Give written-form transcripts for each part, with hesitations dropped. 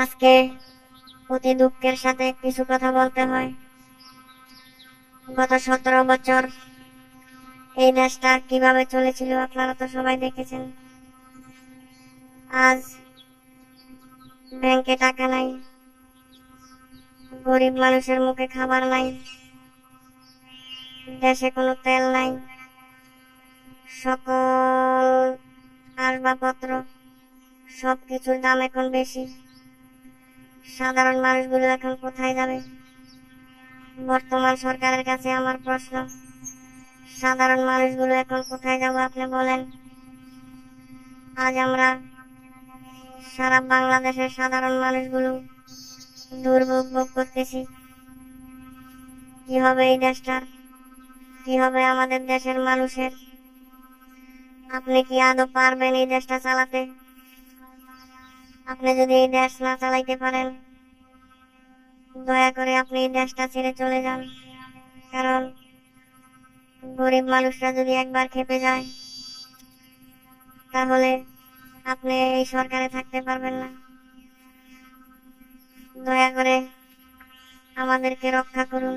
আজকে অতি দুঃখের সাথে কিছু কথা বলতে হয়। গত 17 বছর এই দেশটা কিভাবে চলেছিল আপনারা তো সবাই দেখেছেন। আজ ব্যাংকে টাকা নাই, গরিব মানুষের মুখে খাবার নাই, দেশে কোনো তেল নাই, সকল আসবাবপত্র সবকিছুর দাম এখন বেশি। সাধারণ মানুষগুলো এখন কোথায় যাবে? বর্তমান সরকারের কাছে আমার প্রশ্ন, সাধারণ মানুষগুলো এখন কোথায় যাব আপনি বলেন। আজ আমরা সারা বাংলাদেশের সাধারণ মানুষগুলো দুর্ভোগ ভোগ করতেছি। কি হবে এই দেশটার? কি হবে আমাদের দেশের মানুষের? আপনি কি আদৌ পারবেন এই দেশটা চালাতে? আপনি যদি এই দেশ না চালাইতে পারেন, দয়া করে আপনি এই দেশটা ছেড়ে চলে যান। কারণ গরিব মানুষরা যদি একবার খেপে যায়, তাহলে আপনি এই সরকারে থাকতে পারবেন না। দয়া করে আমাদেরকে রক্ষা করুন,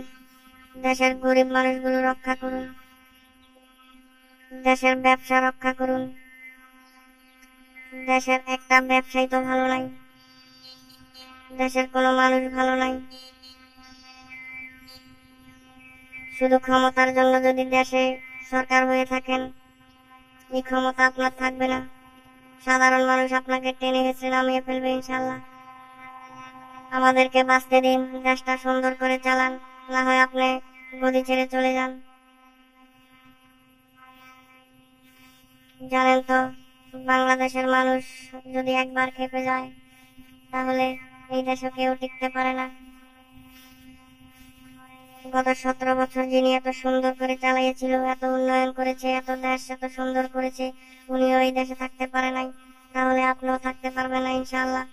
দেশের গরিব মানুষগুলো রক্ষা করুন, দেশের ব্যবসা রক্ষা করুন। দেশের একটা ব্যবসায়ী তো ভালো নাই, দেশের কোনো মানুষ ভালো নাই। শুধু ক্ষমতার জন্য যদি দেশে সরকার হয়ে থাকেন, এই ক্ষমতা আপনার থাকবে না। সাধারণ মানুষ আপনাকে টেনে হেঁচড়ে নামিয়ে ফেলবে ইনশাল্লাহ। আমাদেরকে বাঁচতে দিন, দেশটা সুন্দর করে চালান, না হয় আপনি গদি ছেড়ে চলে যান। জানেন তো, বাংলাদেশের মানুষ যদি একবার খেপে যায়, তাহলে এই দেশে কেউ টিকতে পারে না। গত 17 বছর যিনি এত সুন্দর করে চালিয়েছিল, এত উন্নয়ন করেছে, এত দেশ এত সুন্দর করেছে, উনিও এই দেশে থাকতে পারে নাই, তাহলে আপনিও থাকতে পারবেন না ইনশাআল্লাহ।